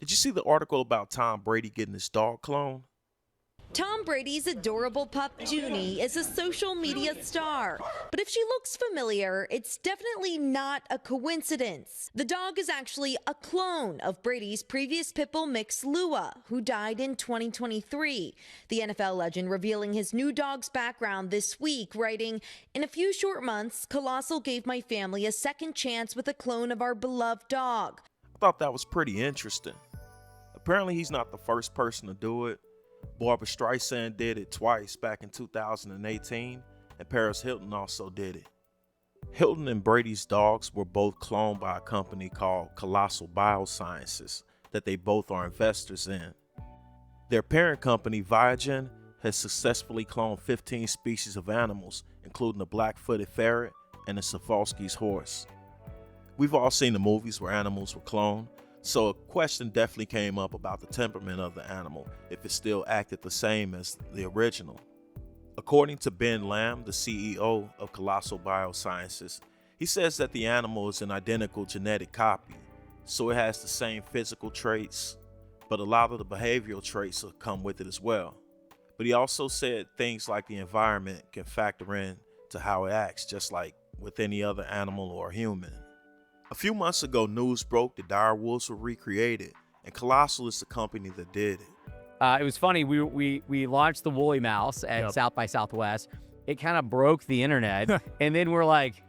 Did you see the article about Tom Brady getting his dog cloned? Tom Brady's adorable pup, Junie, is a social media star. But if she looks familiar, it's definitely not a coincidence. The dog is actually a clone of Brady's previous pit bull mix, Lua, who died in 2023. The NFL legend revealing his new dog's background this week, writing, "In a few short months, Colossal gave my family a second chance with a clone of our beloved dog." I thought that was pretty interesting. Apparently, he's not the first person to do it. Barbra Streisand did it twice back in 2018, and Paris Hilton also did it. Hilton and Brady's dogs were both cloned by a company called Colossal Biosciences that they both are investors in. Their parent company, Viagen, has successfully cloned 15 species of animals, including a black-footed ferret and a Swarovski's horse. We've all seen the movies where animals were cloned, so a question definitely came up about the temperament of the animal, if it still acted the same as the original. According to Ben Lamb, the CEO of Colossal Biosciences, he says that the animal is an identical genetic copy, so it has the same physical traits, but a lot of the behavioral traits will come with it as well. But he also said things like the environment can factor in to how it acts, just like with any other animal or human. A few months ago, news broke that dire wolves were recreated, and Colossal is the company that did it. It was funny. We launched the Woolly Mouse at South by Southwest. It kind of broke the internet, and then we're like,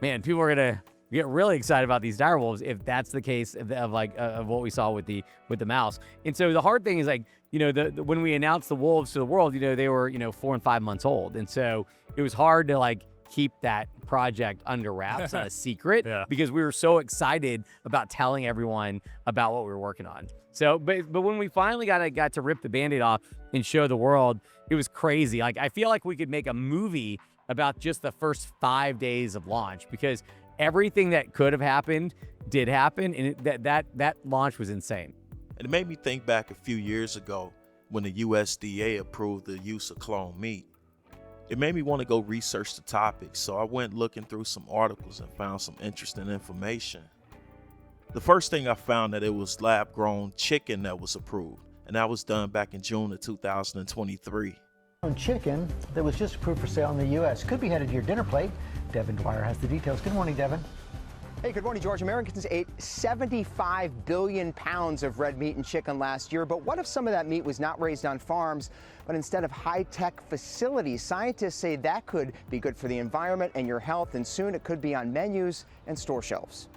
man, people are gonna get really excited about these dire wolves if that's the case of what we saw with the mouse. And so the hard thing is when we announced the wolves to the world, they were 4 and 5 months old, and so it was hard to keep that project under wraps, a secret, because we were so excited about telling everyone about what we were working on. So, but when we finally got to rip the Band-Aid off and show the world, it was crazy. I feel like we could make a movie about just the first 5 days of launch, because everything that could have happened did happen, and that launch was insane. And it made me think back a few years ago when the USDA approved the use of cloned meat. It made me want to go research the topic, so I went looking through some articles and found some interesting information. The first thing I found that it was lab-grown chicken that was approved, and that was done back in June of 2023. Chicken that was just approved for sale in the U.S. could be headed to your dinner plate. Devin Dwyer has the details. Good morning, Devin. Hey, good morning, George. Americans ate 75 billion pounds of red meat and chicken last year, but what if some of that meat was not raised on farms, but instead of high-tech facilities? Scientists say that could be good for the environment and your health, and soon it could be on menus and store shelves.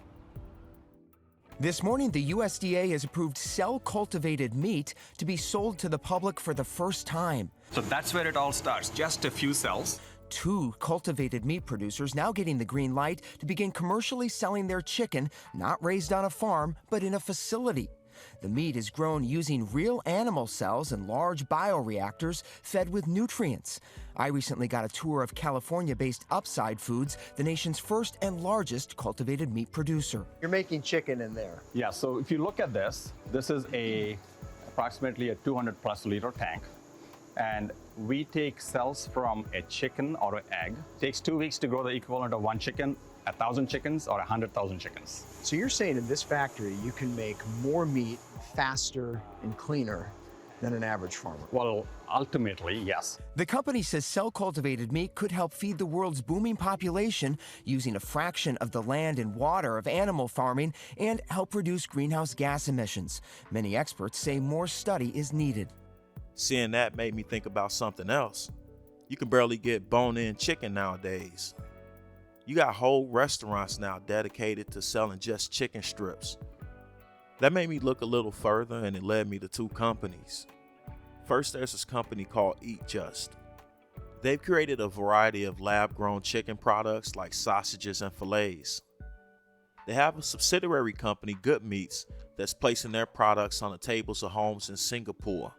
This morning, the USDA has approved cell-cultivated meat to be sold to the public for the first time. So that's where it all starts, just a few cells. 2 cultivated meat producers now getting the green light to begin commercially selling their chicken, not raised on a farm, but in a facility. The meat is grown using real animal cells and large bioreactors fed with nutrients. I recently got a tour of California-based Upside Foods, the nation's first and largest cultivated meat producer. You're making chicken in there. Yeah, so if you look at this is approximately a 200+ liter tank. And we take cells from a chicken or an egg. It takes 2 weeks to grow the equivalent of 1 chicken, 1,000 chickens, or 100,000 chickens. So you're saying in this factory you can make more meat faster and cleaner than an average farmer? Well, ultimately, yes. The company says cell-cultivated meat could help feed the world's booming population using a fraction of the land and water of animal farming and help reduce greenhouse gas emissions. Many experts say more study is needed. Seeing that made me think about something else. You can barely get bone-in chicken nowadays. You got whole restaurants now dedicated to selling just chicken strips. That made me look a little further, and it led me to 2 companies. First, there's this company called Eat Just. They've created a variety of lab-grown chicken products like sausages and fillets. They have a subsidiary company, Good Meats, that's placing their products on the tables of homes in Singapore.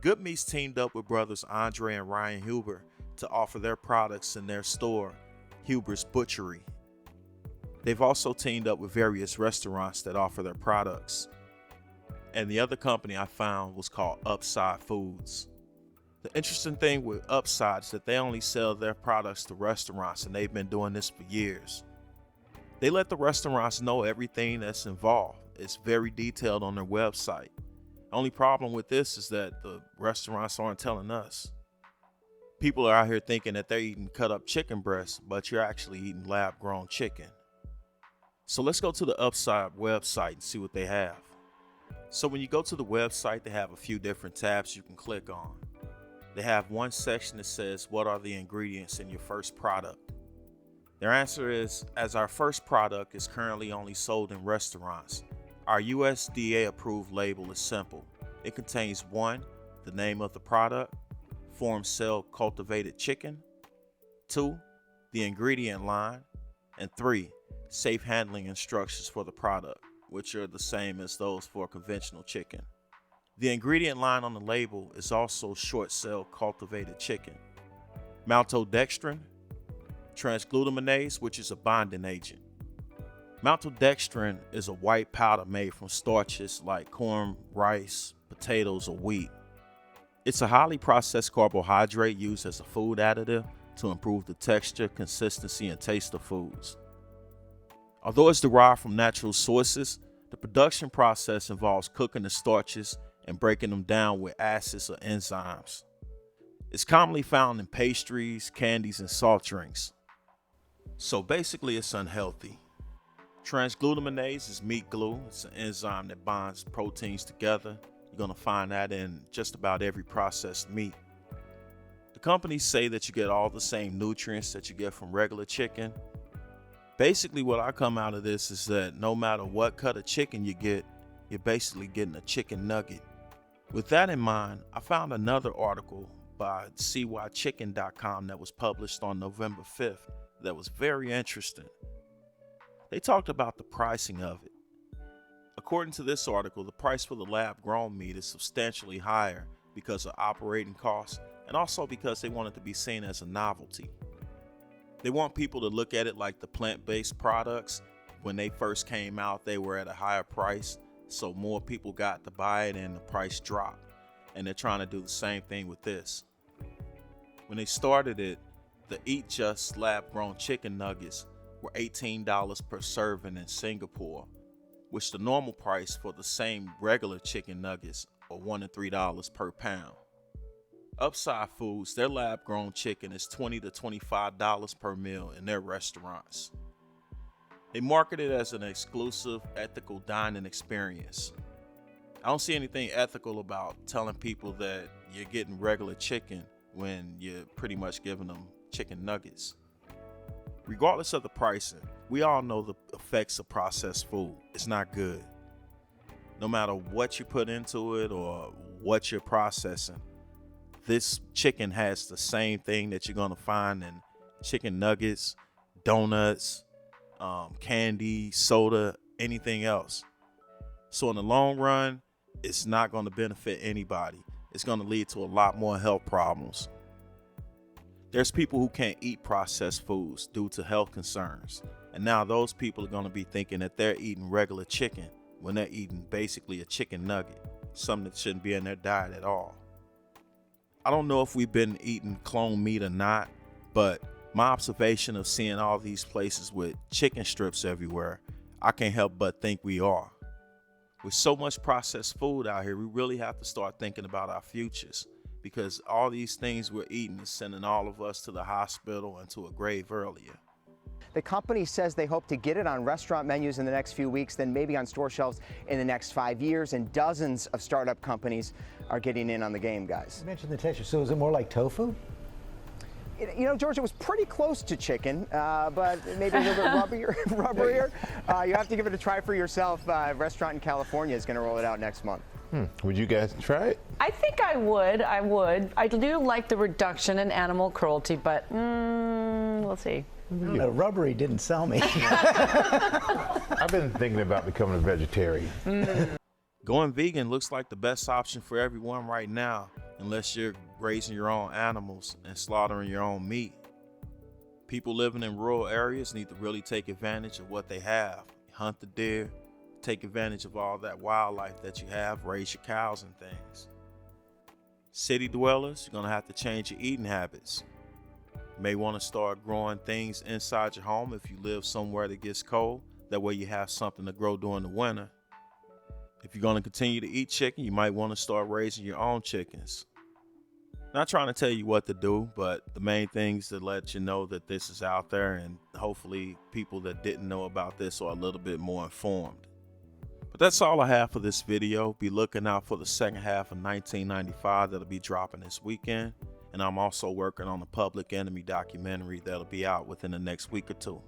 Good Meats teamed up with brothers Andre and Ryan Huber to offer their products in their store, Huber's Butchery. They've also teamed up with various restaurants that offer their products. And the other company I found was called Upside Foods. The interesting thing with Upside is that they only sell their products to restaurants, and they've been doing this for years. They let the restaurants know everything that's involved. is very detailed on their website. Only problem with this is that the restaurants aren't telling us. People are out here thinking that they're eating cut up chicken breasts, but you're actually eating lab grown chicken. So let's go to the Upside website and see what they have. So when you go to the website, they have a few different tabs you can click on. They have one section that says, what are the ingredients in your first product? Their answer is, as our first product is currently only sold in restaurants, our USDA approved label is simple. It contains 1, the name of the product, farm cell cultivated chicken, 2, the ingredient line, and 3, safe handling instructions for the product, which are the same as those for conventional chicken. The ingredient line on the label is also short cell cultivated chicken, maltodextrin, transglutaminase, which is a binding agent. Maltodextrin is a white powder made from starches like corn, rice, potatoes, or wheat. It's a highly processed carbohydrate used as a food additive to improve the texture, consistency, and taste of foods. Although it's derived from natural sources, the production process involves cooking the starches and breaking them down with acids or enzymes. It's commonly found in pastries, candies, and soft drinks. So basically, it's unhealthy. Transglutaminase is meat glue. It's an enzyme that binds proteins together. You're going to find that in just about every processed meat. The companies say that you get all the same nutrients that you get from regular chicken. Basically, what I come out of this is that no matter what cut of chicken you get, you're basically getting a chicken nugget. With that in mind, I found another article by cychicken.com that was published on November 5th that was very interesting. They talked about the pricing of it. According to this article, the price for the lab-grown meat is substantially higher because of operating costs and also because they want it to be seen as a novelty. They want people to look at it like the plant-based products. When they first came out, they were at a higher price, so more people got to buy it and the price dropped. And they're trying to do the same thing with this. When they started it, the Eat Just lab-grown chicken nuggets were $18 per serving in Singapore, which the normal price for the same regular chicken nuggets are $1 to $3 per pound. Upside Foods, their lab-grown chicken is $20 to $25 per meal in their restaurants. They market it as an exclusive, ethical dining experience. I don't see anything ethical about telling people that you're getting regular chicken when you're pretty much giving them chicken nuggets. Regardless of the pricing, we all know the effects of processed food. It's not good. No matter what you put into it or what you're processing, this chicken has the same thing that you're going to find in chicken nuggets, donuts, candy, soda, anything else. So in the long run, it's not going to benefit anybody. It's going to lead to a lot more health problems. There's people who can't eat processed foods due to health concerns. And now those people are going to be thinking that they're eating regular chicken when they're eating basically a chicken nugget, something that shouldn't be in their diet at all. I don't know if we've been eating clone meat or not, but my observation of seeing all these places with chicken strips everywhere, I can't help but think we are. With so much processed food out here, we really have to start thinking about our futures, because all these things we're eating is sending all of us to the hospital and to a grave earlier. The company says they hope to get it on restaurant menus in the next few weeks, then maybe on store shelves in the next 5 years, and dozens of startup companies are getting in on the game, guys. You mentioned the texture, so is it more like tofu? You know, George, it was pretty close to chicken, but maybe a little bit rubberier. You have to give it a try for yourself. A restaurant in California is going to roll it out next month. Would you guys try it? I think I would. I do like the reduction in animal cruelty, but we'll see. Rubbery didn't sell me. I've been thinking about becoming a vegetarian. Going vegan looks like the best option for everyone right now, unless you're raising your own animals and slaughtering your own meat. People living in rural areas need to really take advantage of what they have. Hunt the deer, take advantage of all that wildlife that you have, raise your cows and things. City dwellers, you're gonna have to change your eating habits. You may want to start growing things inside your home if you live somewhere that gets cold. That way you have something to grow during the winter. If you're going to continue to eat chicken, you might want to start raising your own chickens. Not trying to tell you what to do, but the main things to let you know that this is out there, and hopefully people that didn't know about this are a little bit more informed. But that's all I have for this video. Be looking out for the second half of 1995 that'll be dropping this weekend. And I'm also working on a Public Enemy documentary that'll be out within the next week or two.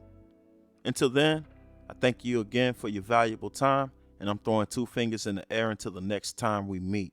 Until then, I thank you again for your valuable time, and I'm throwing 2 fingers in the air until the next time we meet.